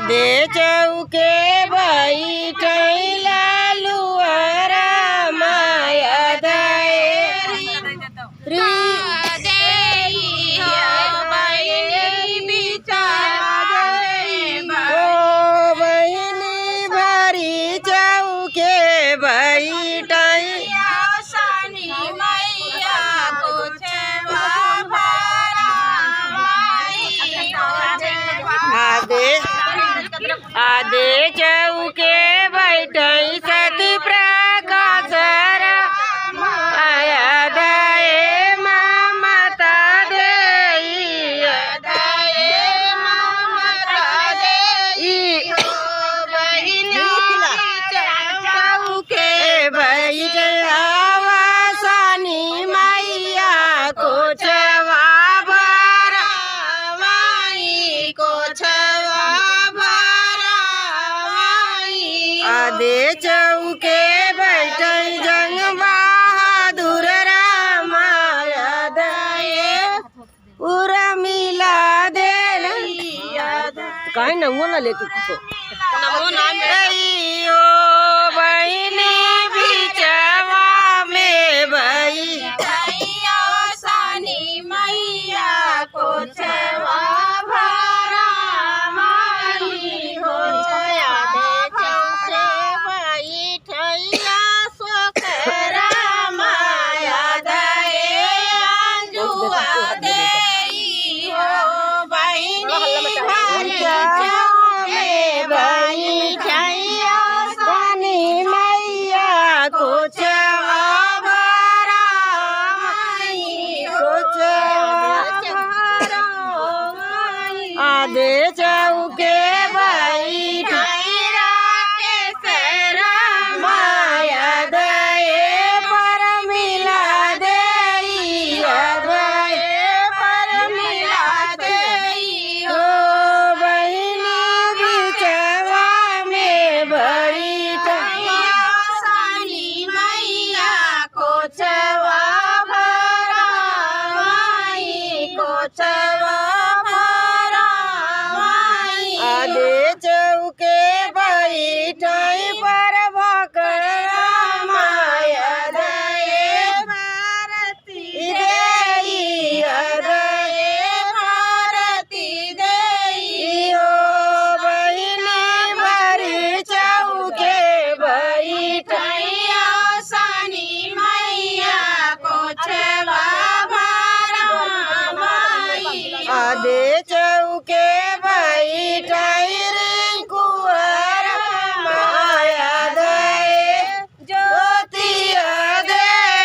आधे चौके बैठैला लुअरा माया दाएरी आधे चौके बैठई सती प्रकाश माया दाए ममता देई चौके बैठ आवासानी मैया को छवा भरा माई को छवा आधे चौके बैठई जंग बहादुर रामाया दाए पूरा मिला दे कहीं नंगो ना लेके कुछ